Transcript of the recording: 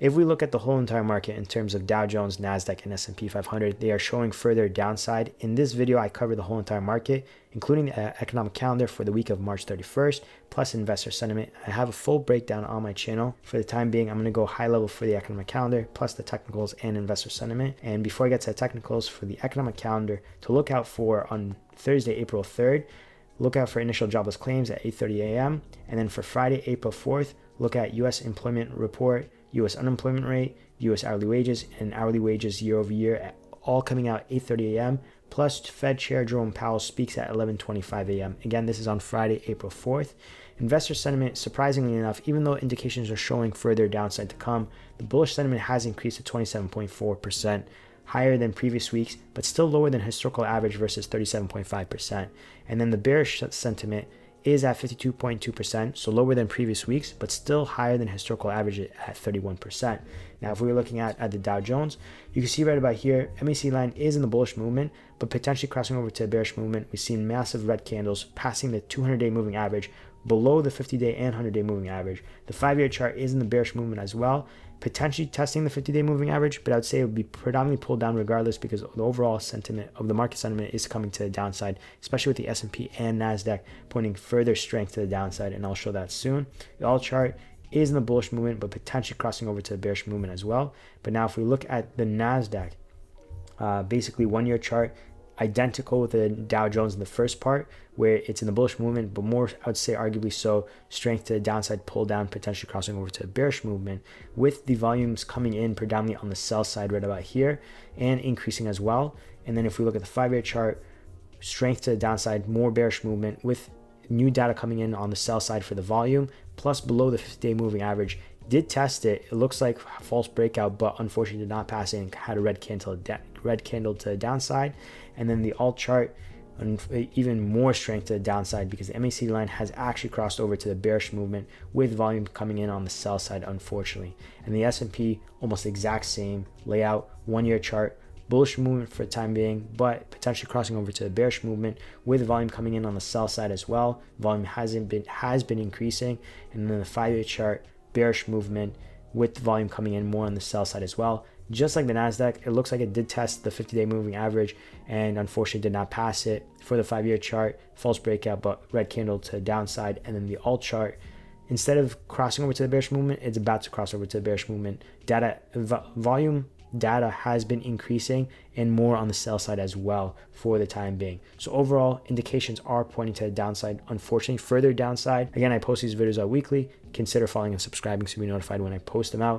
If we look at the whole entire market in terms of Dow Jones, NASDAQ, and S&P 500, they are showing further downside. In this video, I cover the whole entire market, including the economic calendar for the week of March 31st, plus investor sentiment. I have a full breakdown on my channel. For the time being, I'm going to go high level for the economic calendar, plus the technicals and investor sentiment. And before I get to the technicals, for the economic calendar to look out for on Thursday, April 3rd, look out for initial jobless claims at 8:30 a.m. And then for Friday, April 4th, look at U.S. employment report, U.S. unemployment rate, U.S. hourly wages, and hourly wages year over year, all coming out 8:30 a.m. Plus, Fed Chair Jerome Powell speaks at 11:25 a.m. Again, this is on Friday, April 4th. Investor sentiment, surprisingly enough, even though indications are showing further downside to come, the bullish sentiment has increased to 27.4%, higher than previous weeks, but still lower than historical average versus 37.5%. And then the bearish sentiment is at 52.2%, so lower than previous weeks, but still higher than historical average at 31%. Now, if we were looking at the Dow Jones, you can see right about here, MACD line is in the bullish movement, but potentially crossing over to a bearish movement. We've seen massive red candles passing the 200-day moving average, below the 50-day and 100-day moving average. The 5-year chart is in the bearish movement as well, potentially testing the 50-day moving average, but I would say it would be predominantly pulled down regardless because the overall sentiment of the market sentiment is coming to the downside, especially with the S&P and NASDAQ pointing further strength to the downside, and I'll show that soon. The all chart is in the bullish movement, but potentially crossing over to the bearish movement as well. But now if we look at the NASDAQ, basically 1-year chart, identical with the Dow Jones in the first part, where it's in the bullish movement, but more, I would say arguably so, strength to the downside, pull down, potentially crossing over to a bearish movement, with the volumes coming in predominantly on the sell side right about here and increasing as well. And then if we look at the 5-year chart, strength to the downside, more bearish movement with new data coming in on the sell side for the volume, plus below the 50-day moving average. Did test it. It looks like false breakout, but unfortunately did not pass it and had a red candle to the downside. And then the alt chart, even more strength to the downside because the MACD line has actually crossed over to the bearish movement with volume coming in on the sell side, unfortunately. And the S&P, almost exact same layout, 1-year chart, bullish movement for the time being, but potentially crossing over to the bearish movement with volume coming in on the sell side as well. Volume has been increasing. And then the 5-year chart, bearish movement with volume coming in more on the sell side as well. Just like the NASDAQ, it looks like it did test the 50-day moving average and unfortunately did not pass it. For the 5-year chart, false breakout, but red candle to the downside. And then the alt chart, instead of crossing over to the bearish movement, it's about to cross over to the bearish movement. Volume data has been increasing and more on the sell side as well for the time being. So overall, indications are pointing to the downside, unfortunately further downside. Again, I post these videos out weekly. Consider following and subscribing so you'll be notified when I post them out.